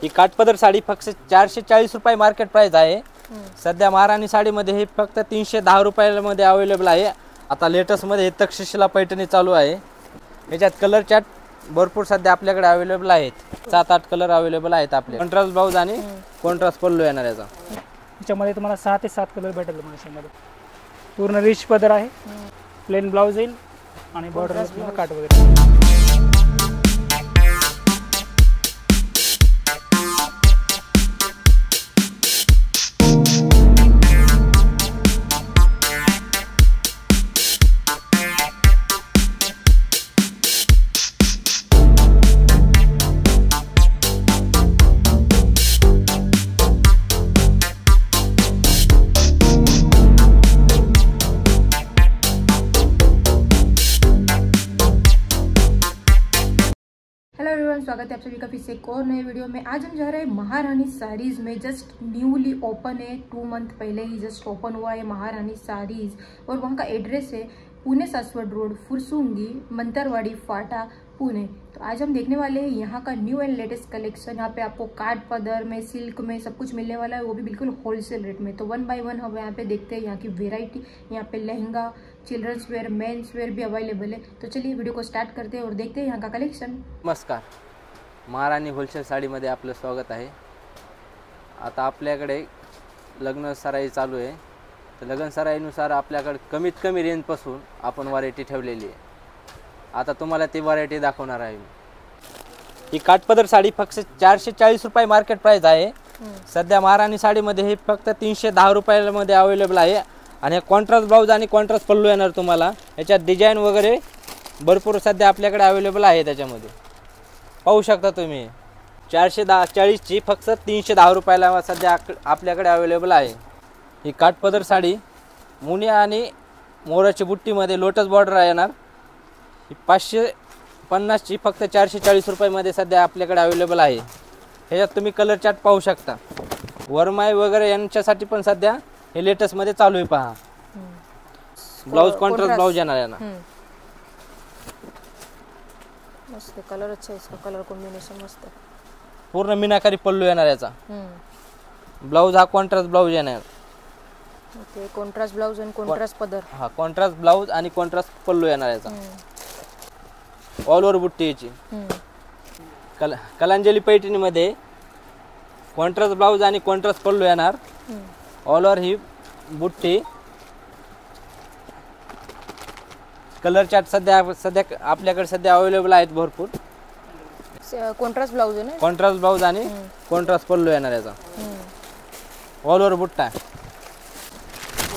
ही काठपदर साडी फक्त 440 रुपये market price आहे। सध्या महाराणी साडीमध्ये हे फक्त 310 रुपयामध्ये अवेलेबल आहे। आता लेटेस्ट मध्ये तक्षशिला पैठणी चालू आहे। याच्यात कलर चार्ट भरपूर सध्या आपल्याकडे अवेलेबल आहेत। 7-8 कलर अवेलेबल आहेत आपले। कॉन्ट्रास्ट ब्लाउज आणि कॉन्ट्रास्ट पल्लू येणार याचा। याच्यामध्ये तुम्हाला 6 ते 7 कलर भेटेल याच्यामध्ये। पूर्ण रिच पदर आहे, प्लेन ब्लाउज येईल आणि बॉर्डर तुम्हाला काट वगैरे। स्वागत है आप सभी का फिर से एक और नए वीडियो में। आज हम जा रहे हैं महारानी साड़ीज़ में। जस्ट न्यूली ओपन है, 2 मंथ पहले ही जस्ट ओपन हुआ है महारानी साड़ीज़। और वहाँ का एड्रेस है पुणे सासवड रोड, फुरसुंगी, मंतरवाड़ी, फाटा, पुणे। तो आज हम देखने वाले हैं यहाँ का न्यू एंड लेटेस्ट कलेक्शन। यहाँ पे आपको काठ पदर में, सिल्क में सब कुछ मिलने वाला है, वो भी बिल्कुल होलसेल रेट में। तो 1 बाय 1 हम यहाँ पे देखते हैं यहाँ की वेराइटी। यहाँ पे lehenga, children's wear, men's wear भी अवेलेबल है। तो चलिए वीडियो को स्टार्ट करते हैं और देखते हैं यहाँ का कलेक्शन। नमस्कार, महाराणी होलसेल साडीमध्ये आपलं स्वागत आहे। आता आपल्याकडे लग्न सराई चालू आहे। तर लग्न सराईनुसार आपल्याकडे कमीत कमी रेंजपासून आपण व्हरायटी ठेवलेली आहे। आता तुम्हाला ती व्हरायटी दाखवणार आहे। ही काठपदर साडी फक्त 440 रुपये मार्केट प्राइस आहे। सध्या महाराणी साडीमध्ये हे फक्त 310 रुपयामध्ये अवेलेबल आहे। आणि कॉन्ट्रास्ट ब्लाउज आणि कॉन्ट्रास्ट पल्लू येणार तुम्हाला। याच्यात डिझाइन वगैरे भरपूर सध्या आपल्याकडे अवेलेबल आहे। त्याच्यामध्ये पाहू शकता तुम्ही 440 ची फक्त 310 रुपयाला सध्या आपल्याकडे अवेलेबल आहे। ही काठपदर साडी मुनिया आणि मोराची बुट्टीमध्ये लोटस बॉर्डर येणार। ही 550 ची फक्त 440 रुपयामध्ये सध्या आपल्याकडे अवेलेबल आहे। ह्याच्यात तुम्ही कलर चार्ट पाहू शकता। वरमाई वगैरे यांच्यासाठी पण सध्या हे लेटेस्ट मध्ये चालू आहे। पहा, ब्लाउज कॉन्ट्रास्ट ब्लाउज येणार आहे ना। मस्त कलर अच्छा है, इसका कलर कॉम्बिनेशन मस्त है। पूर्ण मीनाकारी पल्लू येणार याचा। ब्लाउज हा कॉन्ट्रास्ट ब्लाउज येणार। ओके, कॉन्ट्रास्ट ब्लाउज आणि कॉन्ट्रास्ट पदर। हा कॉन्ट्रास्ट ब्लाउज आणि कॉन्ट्रास्ट पल्लू येणार याचा। ऑल ओव्हर बुट्टी याची। कलांजली पैठणी मध्ये कॉन्ट्रास्ट ब्लाउज आणि कॉन्ट्रास्ट पल्लू येणार। ऑल ओव्हर ही बुट्टी। कलर चार्ट सध्या आपल्याकडे सध्या अवेलेबल आहेत भरपूर। कॉन्ट्रास्ट ब्लाउज आहे ना, कॉन्ट्रास्ट ब्लाउज आणि कॉन्ट्रास्ट पल्लू येणार याचा। ऑल ओव्हर बुट्टा।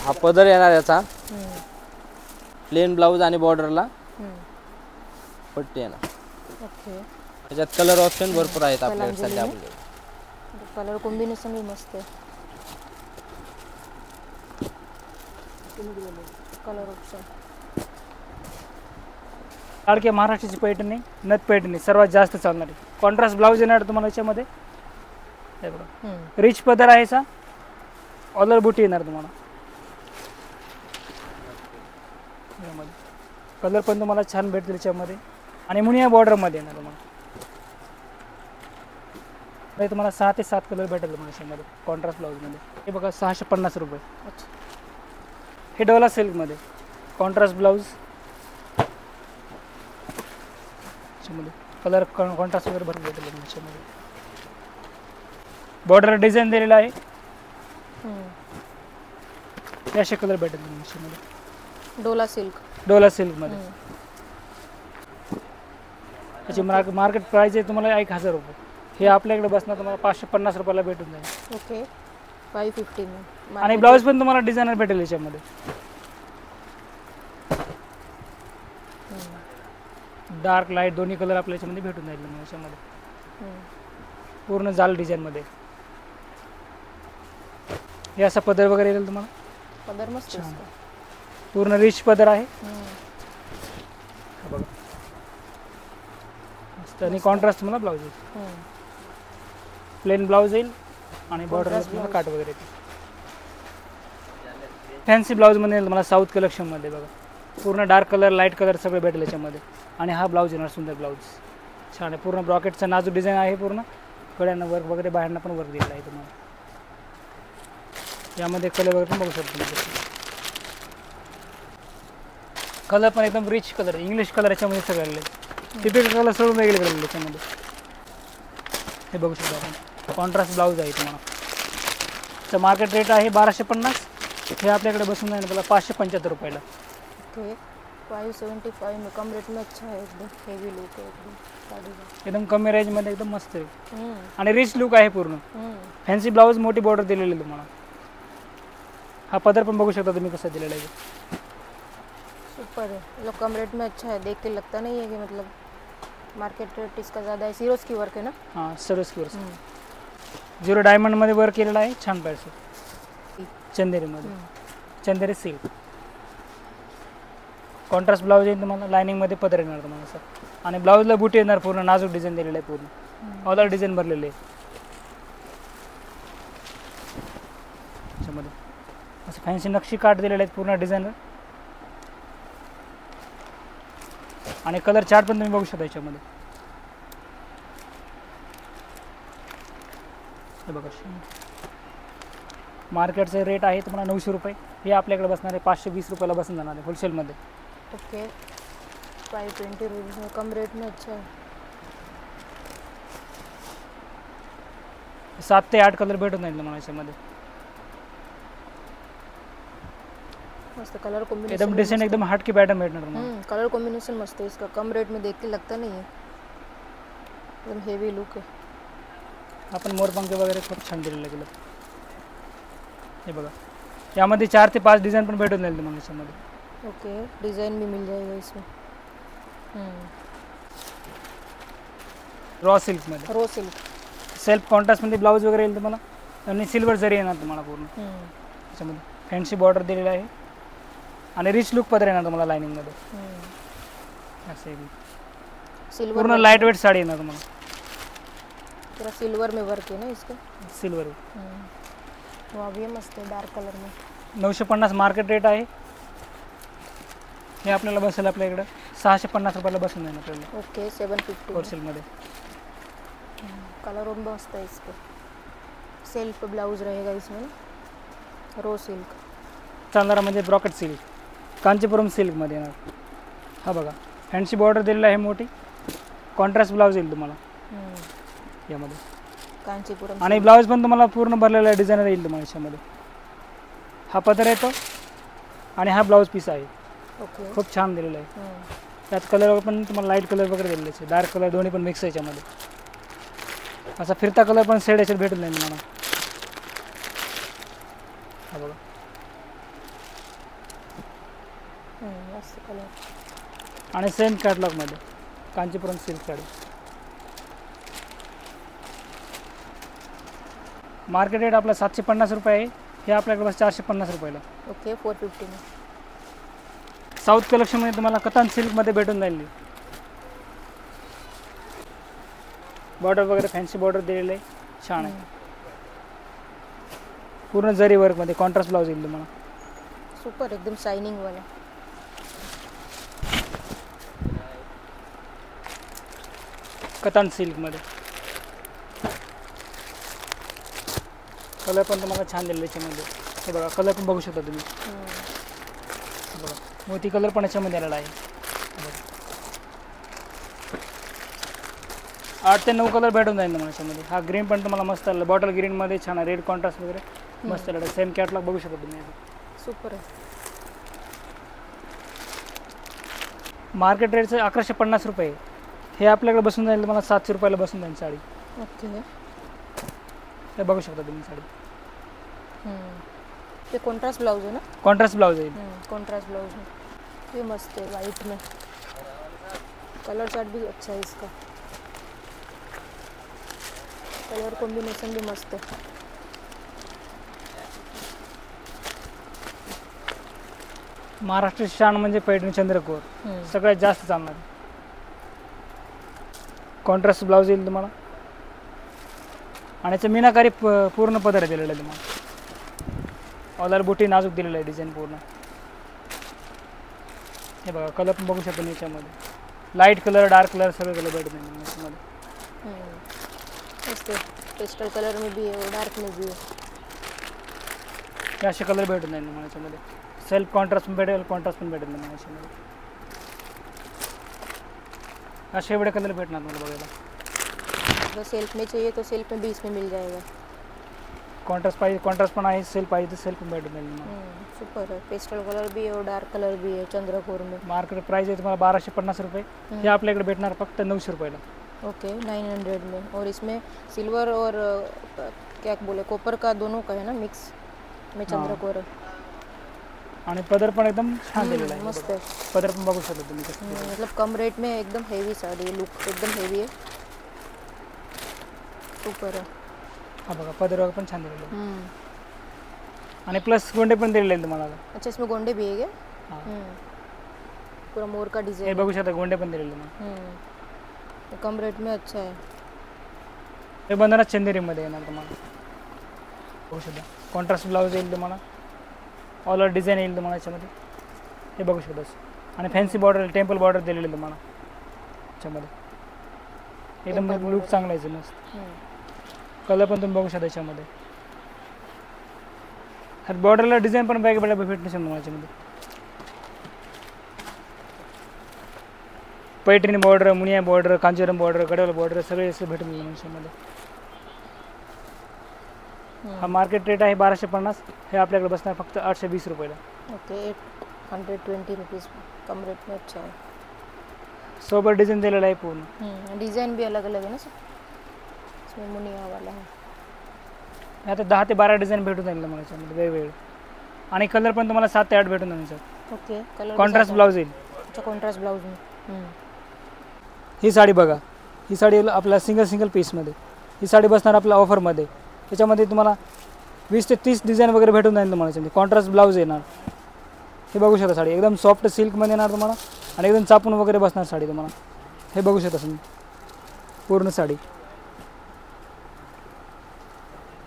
हा पदर येणार याचा। प्लेन ब्लाउज आणि बॉर्डरला पट्टी येणार। ओके, याच्यात कलर ऑप्शन भरपूर आहेत आपल्याकडे सध्या। आपल्याकडे कलर कॉम्बिनेशन भी मस्त है। कलर ऑप्शन लाडक्या महाराष्ट्राची पैठणी, नथ पैठणी सर्वात जास्त चालणार आहे। कॉन्ट्रास्ट ब्लाउज येणार तुम्हाला याच्यामध्ये। हे बघा, रिच पदर आहे सा, ऑलर बुटी येणार तुम्हाला। यामध्ये कलर पण तुम्हाला छान भेटतील याच्यामध्ये। आणि मुनिया बॉर्डर मध्ये येणार तुम्हाला। हे तुम्हाला 6 ते 7 कलर भेटेल तुम्हाला याच्यामध्ये कॉन्ट्रास्ट ब्लाउज मध्ये। हे बघा 650 रुपये। हे डोला सिल्क मध्ये कॉन्ट्रास्ट ब्लाउज, कलर कॉन्ट्रास्ट वगैरे भरपूर भेटेल याच्यामध्ये। बॉर्डर डिझाईन दिलेला आहे। असे कलर भेटेल याच्यामध्ये। डोला सिल्क, डोला सिल्क मध्ये याची मार्केट प्राइस आहे तुम्हाला 1000 रुपये। हे आपल्याकडे बसणार तुम्हाला 550 रुपयाला भेटून जाईल। ओके, 550 में। आणि ब्लाउज पण तुम्हाला डिझायनर भेटेल याच्यामध्ये। डार्क लाईट दोन्ही कलर आपल्या याच्यामध्ये भेटून जाईल याच्यामध्ये। पूर्ण जाल डिझाईन मध्ये हे असा पदर वगैरे येईल तुम्हाला। पदर मस्त आहे, पूर्ण रिच पदर आहे। बघा मस्त। आणि कॉन्ट्रास्ट तुम्हाला ब्लाउज येईल। प्लेन ब्लाउज येईल आणि बॉर्डर तुम्हाला काट वगैरे येईल। फॅन्सी ब्लाउज मध्ये तुम्हाला साऊथ कलेक्शन मध्ये बघा पूर्ण डार्क कलर लाईट कलर सगळे भेटेल याच्यामध्ये। आणि हा ब्लाउज येणार सुंदर ब्लाउज छान आहे। पूर्ण ब्रॉकेटचा नाजूक डिझाइन आहे। पूर्ण कड्यांना वर्क वगैरे बाहेरनं पण वर्क दिलेला आहे तुम्हाला. यामध्ये कलर वगैरे पण बघू शकतो तुम्ही. कलर पण एकदम रिच कलर, इंग्लिश कलर याच्यामध्ये सगळे आलेले. टिपिकल कलर सोडून वेगळे कलर त्याच्यामध्ये. हे बघू शकतो आपण. कॉन्ट्रास्ट ब्लाऊज आहे तुम्हाला. तर मार्केट रेट आहे 1250. हे आपल्याकडे बसून जाईल आपल्याला 575 रुपयाला. ओके 575 में कम रेट में अच्छा है, एकदम हेवी लुक है एकदम साड़ी का. एकदम कमी रेंजमध्ये एकदम मस्त आहे आणि रिच लुक आहे पूर्ण. फॅन्सी ब्लाऊज, मोठी बॉर्डर दिलेली आहे तुम्हाला. हा पदर पण बघू शकता तुम्ही कसा दिलेला आहे. सुपर है, मतलब कम रेट में अच्छा है. देख के लगता नहीं है कि मतलब मार्केट रेट इसका ज़्यादा है. सिरोज की वर्क है ना. हां सर्वच वर्क 0 डायमंडमध्ये वर्क केलेला आहे. छान पैसे चंदेरीमध्ये, चंदेरी सिल्क. कॉन्ट्रास्ट ब्लाऊज येईल तुम्हाला. लायनिंगमध्ये पदर येणार तुम्हाला असं आणि ब्लाऊजला बुटी येणार. पूर्ण नाजूक डिझाईन दिलेलं आहे. पूर्ण ऑल डिझाईन भरलेले आहे त्याच्यामध्ये. असं फॅन्सी नक्षी काट दिलेले आहेत पूर्ण डिझाईनर आणि कलर चार्ट पण तुम्ही बघू शकता याच्यामध्ये. हे बघा मार्केटचे रेट आहे तुम्हाला 900 रुपये. हे आपल्याकडे बसणार आहे 520 रुपयाला बसून जाणार आहे होलसेलमध्ये. ओके 520 रुपीज़ में कम रेट में अच्छा है. 7 ते 8 कलर भेटून जाईल तुम्हाला याच्यामध्ये. मस्त कलर कॉम्बिनेशन, एकदम डिसेंट, एकदम हटके पॅटर्न भेटणार तुम्हाला. कलर कॉम्बिनेशन मस्त है इसका. कम रेट में देख के लगता नहीं है, एकदम हेवी लुक है. आपण मोरपंखे वगैरे खूप छान दिलेलं गेलं. हे बघा यामध्ये 4 ते 5 डिझाईन पण भेटून जाईल तुम्हाला याच्यामध्ये. ओके डिज़ाइन भी मिल जाएगा इसमें. रॉ सिल्कमध्ये, रो सिल्क सेल्फ कॉन्ट्रास्टमध्ये ब्लाऊज वगैरे येईल तुम्हाला आणि सिल्वर जरी येणार तुम्हाला पूर्ण त्याच्यामध्ये. फॅन्सी बॉर्डर दिलेला आहे आणि रिच लुक पदर येणार तुम्हाला लायनिंगमध्ये. असे सिल्वर पूर्ण लाईट वेट साडी येणार तुम्हाला. पूरा सिल्वर में वर्क है ना इसका. सिल्वर वाह भी मस्त है डार्क कलर में. 950 मार्केट रेट आहे. हे आपल्याला बसेल आपल्या इकडं 650 रुपयाला बसून जाईल आपल्याला ओके 750 होलसेलमध्ये. कलर और मस्त है इसका. सेल्फ ब्लाउज रहेगा इसमें, रो सिल्क. चांदरा म्हणजे ब्रॉकेट सिल्क, कांचीपुरम सिल्कमध्ये येणार. हा बघा फॅन्सी बॉर्डर दिलेला आहे मोठी. कॉन्ट्रास्ट ब्लाऊज येईल तुम्हाला यामध्ये. कांचीपुरम आणि ब्लाऊज पण तुम्हाला पूर्ण भरलेला डिझायनर येईल तुम्हाला याच्यामध्ये. हा पदर येतो आणि हा ब्लाऊज पीस आहे. ओके खूप छान दिलेला आहे. त्यात कलर पण तुम्हाला लाईट कलर वगैरे दिलेले आहे. डार्क कलर दोन्ही पण मिक्स आहे याच्यामध्ये. असा फिरता कलर पण शेड याच्यात भेटून जाईल तुम्हाला. हा बघा मस्त कलर आणि सेम कॅटलॉगमध्ये Kanchipuram silk sari. Market rate आपला 750 रुपये आहे. हे आपल्याकडे बस 450 रुपयाला. ओके 450 में. साऊथ कलेक्शनमध्ये तुम्हाला कतान सिल्कमध्ये भेटून जाईल. बॉर्डर वगैरे फॅन्सी बॉर्डर दिलेलं आहे. छान आहे. पूर्ण जरी वर्कमध्ये कॉन्ट्रास्ट ब्लाऊज येईल तुम्हाला. सुपर एकदम शाइनिंग वाला. कतान सिल्कमध्ये कलर पण तुम्हाला छान दिलेलं याच्यामध्ये. हे बघा कलर पण बघू शकता तुम्ही. बघा मोती कलर पण याच्यामध्ये आलेला आहे. 8 ते 9 कलर भेटून जाईल तुम्हाला याच्यामध्ये. हा ग्रीन पण तुम्हाला मस्त आला. बॉटल ग्रीनमध्ये छान आहे. रेड कॉन्ट्रास्ट वगैरे मस्त आलेला. सेम कॅटलॉग बघू शकता तुम्ही. सुपर आहे. मार्केट रेटचं 1150 रुपये. हे आपल्याकडे बसून जाईल तुम्हाला 700 रुपयाला बसून जाईल साडी. ओके हे बघू शकता तुम्ही साडी. ये कॉन्ट्रास्ट ब्लाउज है ना. कॉन्ट्रास्ट ब्लाउज आहे. कॉन्ट्रास्ट ब्लाउज है. ये मस्त है वाइट में. कलर चार्ट भी अच्छा है इसका. कलर कॉम्बिनेशन भी मस्त है. महाराष्ट्र शान म्हणजे पैठणी चंद्रकोर सगळ्यात जास्त चालणार. कॉन्ट्रास्ट ब्लाऊज येईल तुम्हाला आणि याचं मीनाकारी पूर्ण पदर दिलेलं आहे तुम्हाला. ऑलर बुटी नाजूक दिलेलं आहे डिझाईन पूर्ण. हे बघा कलर पण बघू शकतो याच्यामध्ये. लाईट कलर, डार्क कलर सगळे कलर भेटत नाही याच्यामध्ये. मस्त पेस्टल कलर में भी है और डार्क में भी है. हे असे कलर भेटून जाईल तुम्हाला याच्यामध्ये. सेल्फ कॉन्ट्रास्ट पण भेटेल, कॉन्ट्रास्ट पण भेटेल तुम्हाला याच्यामध्ये. असे एवढे कलर भेटणार तुम्हाला बघायला. अगर सेल्फ में चाहिए तो सेल्फ में भी इसमें मिल जाएगा. कॉन्ट्रास्ट पाहिजे कॉन्ट्रास्ट पण आहे, सेल्फ पाहिजे तर सेल्फ पण भेटून जाईल तुम्हाला. सुपर है. पेस्टल कलर भी है और डार्क कलर भी है चंद्रकोर में. मार्केट प्राइस आहे तुम्हाला 1250 रुपये. हे आपल्याकडे भेटणार फक्त 900 रुपयाला. ओके 900 में. और इसमें सिल्वर और क्या बोले कॉपर का दोनों का है ना मिक्स में चंद्रकोर है. आणि पदर पण एकदम छान दिलेला आहे. मस्त है. पदर पण बघू शकता तुम्ही कसं. मतलब कम रेट में एकदम हेवी साड़ी. लुक एकदम हेवी है. सुपर है. हा बघा पदर पण छान दिलेला आहे. आणि प्लस गोंडे पण दिलेले आहेत तुम्हाला. अच्छा इसमें गोंडे भी है क्या? हां पूरा मोर का हे डिजाइन. बघू शकता गोंडे पण दिलेले आहेत. कम रेट में अच्छा है. हे बंधना चंदेरीमध्ये येणार तुम्हाला. बघू शकता कॉन्ट्रास्ट ब्लाऊज येईल तुम्हाला. ऑल ओव्हर डिझाईन येईल तुम्हाला याच्यामध्ये. हे बघू शकता. आणि फॅन्सी बॉर्डर टेम्पल बॉर्डर दिलेली आहे तुम्हाला याच्यामध्ये. एकदम लुक चांगला आहे मस्त. कलर पण तुम्ही बघू शकता याच्यामध्ये. हर बॉर्डरला डिझाईन पण वेगवेगळ्या भेटू शकतो तुम्हाला याच्यामध्ये. Paithani border, Muniya border, Kanjeevaram border, Gadwal border सगळे असं भेटून जाईल याच्यामध्ये. हा मार्केट रेट आहे 1250. हे आपल्याकडे बसणार फक्त 820 रुपयाला. Okay 820 rupees. कम रेट में अच्छा है. सोबर डिझाईन दिलेला आहे पूर्ण. डिज़ाइन भी अलग अलग है ना सर. इसमें मुनिया वाला है. आता 10 ते 12 डिझाईन भेटून जाईल तुम्हाला याच्यामध्ये वेगवेगळे. आणि कलर पण तुम्हाला 7 ते 8 भेटून जाईल sir. Okay colour contrast blouse येईल. अच्छा कॉन्ट्रास्ट ब्लाउज में. ही साडी बघा. ही साडी आपल्या सिंगल पीसमध्ये. ही साडी बसणार आपल्या ऑफरमध्ये. त्याच्यामध्ये तुम्हाला 20 ते 30 डिझाईन वगैरे भेटून जाईल तुम्हाला याच्यामध्ये. कॉन्ट्रास्ट ब्लाऊज येणार. हे बघू शकता साडी एकदम सॉफ्ट सिल्कमध्ये येणार तुम्हाला. आणि एकदम चापून वगैरे बसणार साडी तुम्हाला. हे बघू शकता तुम्ही पूर्ण साडी.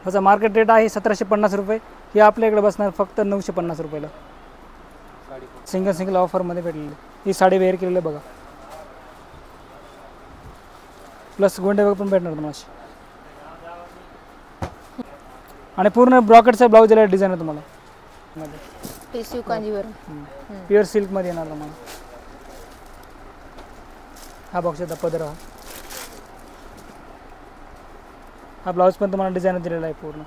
ह्याचा मार्केट रेट आहे 1750 रुपये. ही आपल्याकडे बसणार फक्त 950 रुपयाला. सिंगल ऑफरमध्ये भेटलेली ही साडी वेअर केलेली बघा. प्लस गोंडे वगैरे पण भेटणार तुम्हाला. आणि पूर्ण ब्रॉकेटचा ब्लाऊज दिलेला डिझाईन आहे तुम्हाला. टिश्यू कांजीवरम. प्युअर सिल्कमध्ये येणार तुम्हाला. हा बघू शकता पदर. हा ब्लाऊज पण तुम्हाला डिझाईन दिलेला आहे पूर्ण.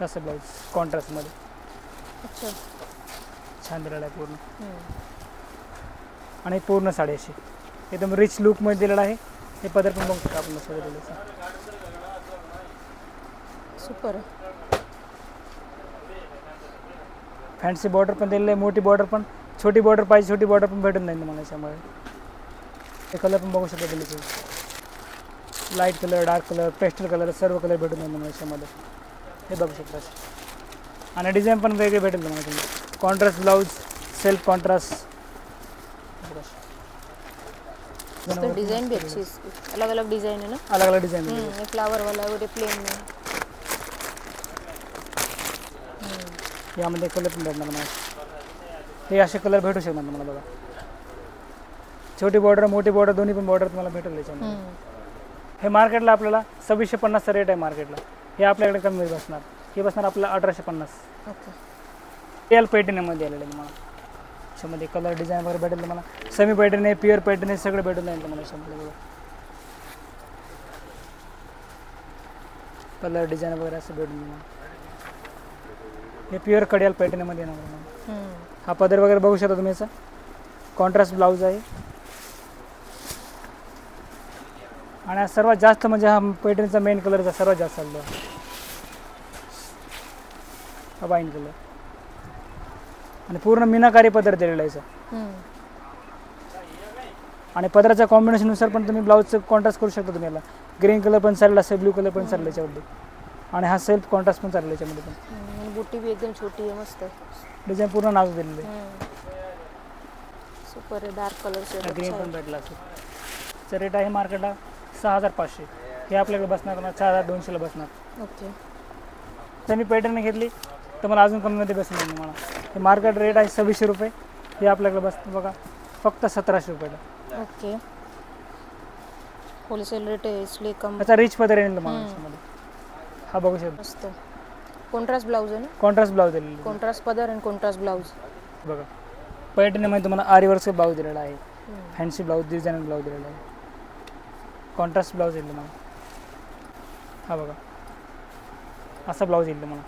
असं ब्लाऊज कॉन्ट्रास्टमध्ये. अच्छा छान दिलेला आहे पूर्ण. आणि पूर्ण साडी अशी एकदम रिच लुकमध्ये दिलेला आहे. हे पदर पण बघू शकता आपण सगळं दिलेलं. सुपर. फॅन्सी बॉर्डर पण दिलेलं आहे. मोठी बॉर्डर पण, छोटी बॉर्डर पाहिजे छोटी बॉर्डर पण भेटून जाईल तुम्हाला याच्यामुळे. हे कलर पण बघू शकता दिले. Light colour, dark colour, pastel colour सर्व कलर भेटून जाईल तुम्हाला याच्यामध्ये. हे बघू शकता. आणि डिझाईन पण वेगळे भेटेल तुम्हाला. तुम्ही contrast blouse, self contrast. Design भी अच्छी है इसकी. अलग अलग डिज़ाइन है ना. अलग अलग डिज़ाइन ये फ्लावर वाला है और ये प्लेन में. यामध्ये कलर पण भेटणार तुम्हाला. हे असे कलर भेटू शकणार तुम्हाला बघा. छोटी बॉर्डर मोठी बॉर्डर दोन्ही पण बॉर्डर तुम्हाला भेटेल याच्यामध्ये. हे मार्केटला आपल्याला 2650चा रेट आहे मार्केटला. हे आपल्याकडे कमी बसणार. हे बसणार आपल्याला 1850. ओके रिअल पैठणीमध्ये आलेलं आहे तुम्हाला. याच्यामध्ये कलर डिझाईन वगैरे भेटेल तुम्हाला. सेमी पैठणी आहे, प्युअर पैठणी आहे, सगळे भेटून जाईल तुम्हाला याच्यामध्ये बघा. कलर डिझाईन वगैरे असं भेटून तुम्हाला. हे प्युअर कडियाल पैठणीमध्ये येणार तुम्हाला. हा पदर वगैरे बघू शकता तुम्ही. याचा कॉन्ट्रास्ट ब्लाऊज आहे. आणि हा सर्वात जास्त म्हणजे हा पैठणीचा मेन कलरचा सर्वात जास्त चाललो हा वाईन कलर. आणि पूर्ण मीनाकारी पदर दिलेला आहे. आणि पदराच्या कॉम्बिनेशननुसार पण तुम्ही ब्लाऊजचं कॉन्ट्रास्ट करू शकता तुम्ही. याला ग्रीन कलर पण चालला असेल, ब्लू कलर पण चालला याच्यामध्ये. आणि हा सेल्फ कॉन्ट्रास्ट पण चालला याच्यामध्ये पण. बूटी भी एकदम छोटी है. मस्त है. डिझाईन पूर्ण नाजूक दिलेली आहे. सुपर है. डार्क कलर से ग्रीन पण भेटला असेल. त्याचा रेट आहे मार्केटला 6500. हे आपल्याकडे बसणार तुम्हाला 4200ला बसणार. ओके तर मी पैठणी घेतली तर मला अजून कमीमध्ये बसणार तुम्हाला. हे मार्केट रेट आहे 2600 रुपये. हे आपल्याकडे बसतं बघा फक्त 1700 रुपयाला. ओके होलसेल रेट आहे इसलिए कम त्याचा रिच पदर येईल तुम्हाला याच्यामध्ये. हा बघू शकता मस्त. कॉन्ट्रास्ट ब्लाउज आहे ना, कॉन्ट्रास्ट ब्लाऊज दिलेला आहे. कॉन्ट्रास्ट पदर आणि कॉन्ट्रास्ट ब्लाउज. बघा पैठणीमध्ये तुम्हाला आरीवर्कचा ब्लाऊज दिलेला आहे, फॅन्सी ब्लाऊज डिझायनर ब्लाऊज दिलेला आहे, कॉन्ट्रास्ट ब्लाऊज येईल तुम्हाला. हा बघा असा ब्लाऊज येईल तुम्हाला.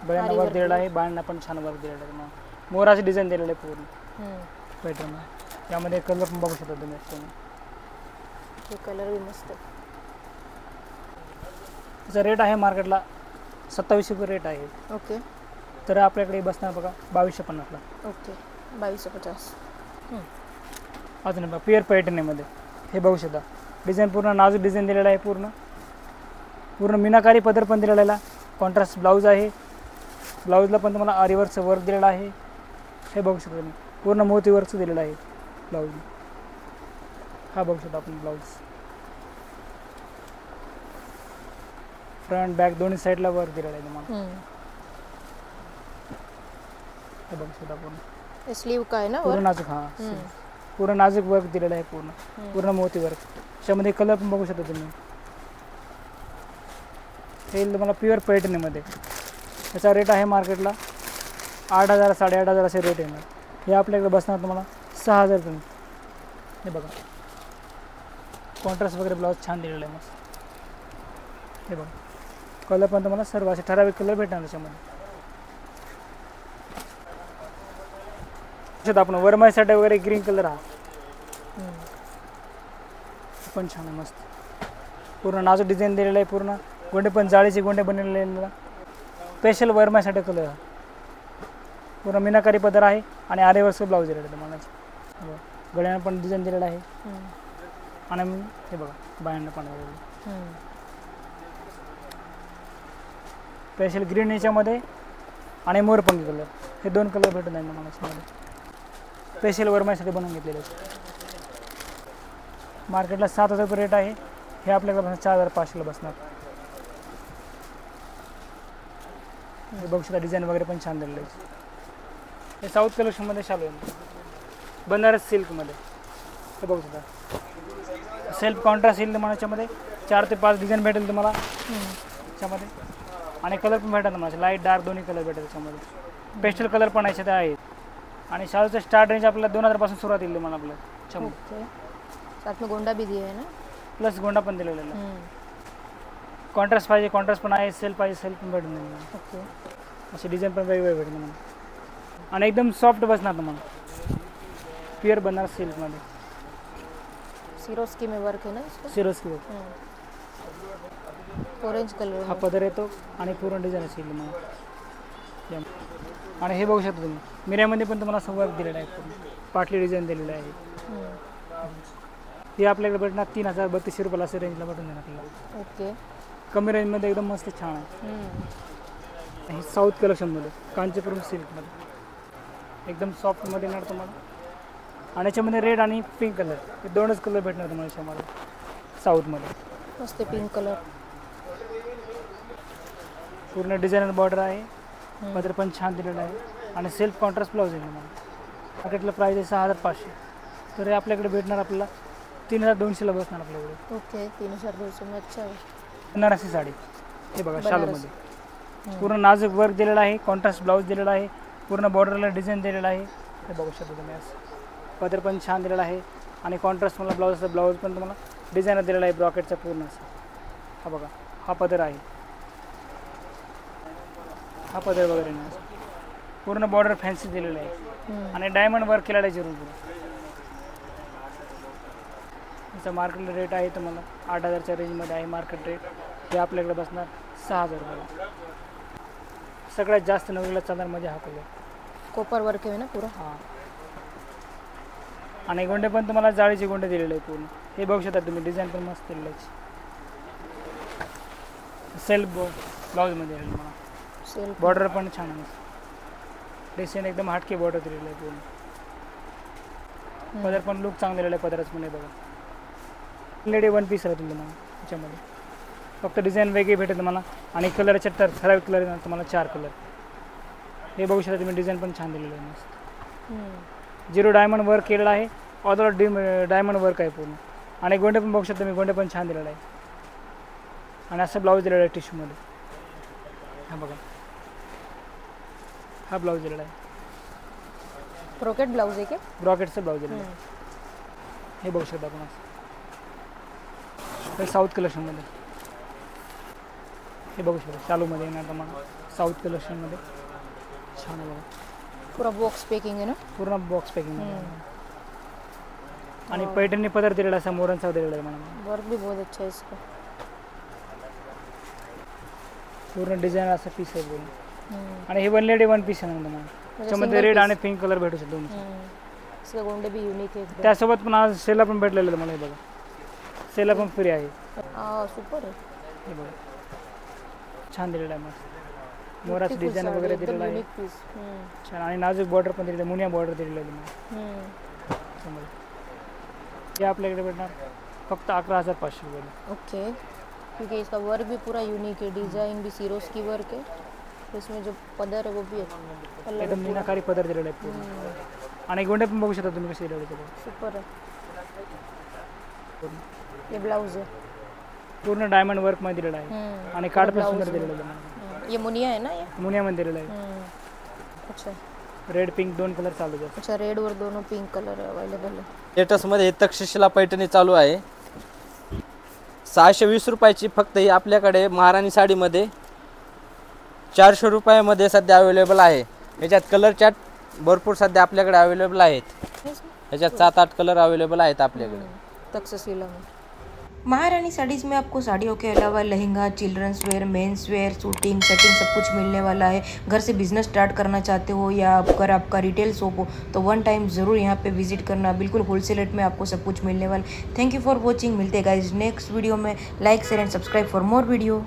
गळ्यांना वर्क दिलेला आहे, बाळांना पण छान वर्क दिलेला आहे तुम्हाला. मोराची डिझाईन दिलेलं आहे पूर्ण पैठणीमध्ये. यामध्ये कलर पण बघू शकता तुम्ही. हे कलर भी मस्त. त्याचा रेट आहे मार्केटला 27 रुपये रेट आहे. ओके. तर आपल्याकडे बसणार बघा 2250ला. ओके 2250. अजून बघा प्युअर पैठणीमध्ये हे बघू शकता. डिझाईन पूर्ण नाजूक डिझाईन दिलेला आहे. पूर्ण मीनाकारी पदर पण दिलेला आहे. कॉन्ट्रास्ट ब्लाऊज आहे. ब्लाऊजला पण तुम्हाला आरीवर्कचं वर्क दिलेलं आहे. हे बघू शकता तुम्ही. पूर्ण मोती वर्कचं दिलेलं आहे ब्लाऊज. हा बघू शकता आपण ब्लाऊज. फ्रंट बॅक दोन्ही साईडला वर्क दिलेलं आहे तुम्हाला. हे बघू शकता पूर्ण. स्लीव का आहे ना पूर्ण नाजूक. हां पूर्ण नाजूक वर्क दिलेलं आहे. पूर्ण मोती वर्क. त्याच्यामध्ये कलर पण बघू शकता तुम्ही. हे तुम्हाला प्युअर पैठणीमध्ये. त्याचा रेट आहे मार्केटला 8,000 8,500 असे रेट येणार. हे आपल्याकडे बसणार तुम्हाला 6,000 तुम्ही. हे बघा कॉन्ट्रास्ट वगैरे ब्लाऊज छान दिलेलं आहे मस्त. हे बघा कलर पण तुम्हाला सर्व असे ठराविक कलर भेटणार त्याच्यामध्ये. आपण वरमाईसाठी वगैरे ग्रीन कलर हा पण छान आहे मस्त. पूर्ण नाजूक डिझाईन दिलेलं आहे. पूर्ण गोंडे पण जाळीचे गोंडे बनवलेला स्पेशल वरमाईसाठी कलर हा. पूर्ण मीनाकारी पदर आहे आणि आरीवर्कचं ब्लाऊज दिलेलं आहे तुम्हाला. गळ्यांना पण डिझाईन दिलेलं आहे. आणि हे बघा बायांना पण स्पेशल ग्रीन याच्यामध्ये आणि मोरपंखी कलर हे 2 कलर भेटून जाईल मला याच्यामध्ये. स्पेशल वरमाईसाठी बनवून घेतलेले. मार्केटला 7,000 रुपये रेट आहे. हे आपल्याकडे बसणार 4,500ला बसणार. हे बघू शकता डिझाईन वगैरे पण छान दिलेलं आहे. हे साऊथ कलेक्शनमध्ये चालू आहे बनारस सिल्कमध्ये. हे बघू शकता सेल्फ कॉन्ट्रास्ट येईल तुम्हाला. याच्यामध्ये 4 ते 5 डिझाईन भेटेल तुम्हाला त्याच्यामध्ये. आणि कलर पण भेटेल तुम्हाला लाईट डार्क दोन्ही कलर भेटेल त्याच्यामध्ये. पेस्टल कलर पण याच्यात आहेत. आणि शालूचं स्टार्ट रेंज आपल्याला 2,000 पासून सुरुवात येईल तुम्हाला आपल्या त्याच्यामध्ये. साथ में गोंडा भी दिया है ना, प्लस गोंडा पण दिलेला आहे. कॉन्ट्रास्ट पाहिजे कॉन्ट्रास्ट पण आहे. सेल्फ पाहिजे सेल्फ पण भेटून जाईल. ओके. असे डिझाईन पण वेगवेगळे भेटेल तुम्हाला. आणि एकदम सॉफ्ट बसणार तुम्हाला प्युअर बनारस सिल्कमध्ये. सिरोस्की में वर्क है ना इसका. सिरोस्की ऑरेंज कलर हा पदर येतो आणि पूर्ण डिझाईन असेल तुम्हाला. आणि हे बघू शकता तुम्ही मिऱ्यामध्ये पण तुम्हाला असं वर्क दिलेलं आहे. पूर्ण पाटली डिझाईन दिलेलं आहे. हे आपल्याकडे भेटणार 3,032 रुपयाला असं रेंजला भेटून देणार आपल्याला. ओके. कमी रेंजमध्ये एकदम मस्त छान आहे. हे साऊथ कलेक्शनमध्ये कांचीपुरम सिल्कमध्ये एकदम सॉफ्टमध्ये येणार तुम्हाला. आणि याच्यामध्ये रेड आणि पिंक कलर हे 2च कलर भेटणार तुम्हाला याच्यामध्ये साऊथमध्ये. मस्त पिंक कलर. पूर्ण डिझायनर बॉर्डर आहे. पदर पण छान दिलेलं आहे. आणि सेल्फ कॉन्ट्रास्ट ब्लाऊज आहे तुम्हाला. मार्केटला प्राईस आहे 6,500. तर हे आपल्याकडे भेटणार आपल्याला 3,200ला बसणार आपल्याकडे. ओके 3,200 में अच्छा आहे. बनारसी साडी हे बघा शालूमध्ये पूर्ण नाजूक वर्क दिलेलं आहे. कॉन्ट्रास्ट ब्लाऊज दिलेला आहे. पूर्ण बॉर्डरला डिझाईन दिलेलं आहे. हे बघू शकता तुम्ही. असं पदर पण छान दिलेला आहे. आणि कॉन्ट्रास्ट मला ब्लाऊज असं ब्लाऊज पण तुम्हाला डिझाईन दिलेला आहे ब्रॉकेटचा पूर्ण असं. हा बघा हा पदर आहे. हा पदर वगैरे नाही. पूर्ण बॉर्डर फॅन्सी दिलेलं आहे. आणि डायमंड वर्क केलेलं आहे जरूर. याचा मार्केट रेट आहे तुम्हाला 8,000च्या रेंजमध्ये आहे मार्केट रेट. हे आपल्याकडे बसणार 6,000 रुपयाला. सगळ्यात जास्त नवीला चादरमध्ये हा कलर कॉपर वर्क आहे ना पुरा. हां. आणि गोंडे पण तुम्हाला जाळीचे गोंडे दिलेले आहे पूर्ण. हे बघू शकता तुम्ही डिझाईन पण मस्त दिलेलं आहे. सेल्फ ब्लाऊजमध्ये आहे तुम्हाला. सेल्फ बॉर्डर पण छान आहे. डिझाईन एकदम हटके बॉर्डर दिलेलं आहे पूर्ण. पदर पण लुक चांगलं दिलेलं आहे पदराच पण. बघा लेडी 1 पीस राहतील तुम्हाला त्याच्यामध्ये. फक्त डिझाईन वेगळी भेटेल तुम्हाला. आणि कलरचे ठराविक कलर येणार तुम्हाला 4 कलर. हे बघू शकता तुम्ही डिझाईन पण छान दिलेलं आहे मस्त. 0 डायमंड वर्क केलेलं आहे. ऑल ओव्हर डायमंड वर्क आहे पूर्ण. आणि गोंडे पण बघू शकता मी, गोंडे पण छान दिलेला आहे. आणि असं ब्लाऊज दिलेला आहे टिश्यूमध्ये. हा बघा, हा ब्लाऊज दिलेला आहे. ब्रोकेट ब्लाउज आहे की ब्रॉकेटचं ब्लाऊज दिलेलं आहे. हे बघू शकता आपण असं. हे साऊथ कलेक्शनमध्ये. हे बघू शकता चालूमध्ये येणार तुम्हाला साऊथ कलेक्शनमध्ये. छान आहे बघा. पूरा बॉक्स पॅकिंग आहे ना, पूर्ण बॉक्स पॅकिंग. आणि पैठणी पदर दिलेला असा मोरांचा दिलेला आहे मला. वर्क भी बहुत अच्छा है इसका. पूर्ण डिझाईन असा पीस आहे पूर्ण. आणि हे 1 लेडी 1 पीस आहे तुम्हाला. त्याच्यामध्ये रेड आणि पिंक कलर भेटू शकतो. इसका गोंडे भी युनिक आहे. त्यासोबत पण आज सेला पण भेटलेलं आहे मला. हे बघा, सेला पण फ्री आहे. सुपर आहे. हे बघा, छान दिलेलं आहे मस्त. मोराचं डिझाईन वगैरे दिलेलं आहे छान. आणि नाजूक बॉर्डर पण दिलेलं आहे, मुनिया बॉर्डर दिलेलं आहे तुम्हाला. हे आपल्याकडे भेटणार फक्त 11,500 रुपये. ओके, क्योंकि इसका वर्क भी पूरा यूनिक है, डिजाइन भी सीरोस की वर्क है. इसमें जो पदर है वो भी एकदम मीनाकारी पदर दिलेला आहे पूर्ण. आणि गोंडे पण बघू शकता तुम्ही कसे दिलेले. सुपर है. ये ब्लाउज है पूर्ण डायमंड वर्क मध्ये दिलेला आहे. आणि कार्ड पण सुंदर दिलेलं आहे. ये मुनिया है ना, ये मुनियामध्ये दिलेलं आहे. अच्छा, रेड पिंक 2 कलर चालू आहे. अच्छा, रेड और दोनों पिंक कलर अवेलेबल है. लेटेस्टमध्ये तक्षशिला पैठणी चालू आहे. 620 रुपयाची फक्त ही आपल्याकडे महाराणी साडीमध्ये 400 रुपयामध्ये सध्या अवेलेबल आहे. याच्यात कलर चार्ट भरपूर सध्या आपल्याकडे अवेलेबल आहेत. याच्यात 7-8 कलर अवेलेबल आहेत आपल्याकडे. तक्षशिला में महारानी साड़ीज़ में आपको साड़ियों के अलावा lehenga, children's wear, men's wear, suiting, shirting सब कुछ मिलने वाला है. घर से बिजनेस स्टार्ट करना चाहते हो या अगर आपका रिटेल शॉप हो तो वन टाइम ज़रूर यहाँ पे विजिट करना. बिल्कुल होलसेल रेट में आपको सब कुछ मिलने वाला है. Thank you for watching. मिलते हैं गाइस नेक्स्ट वीडियो में. Like share end subscribe for more video.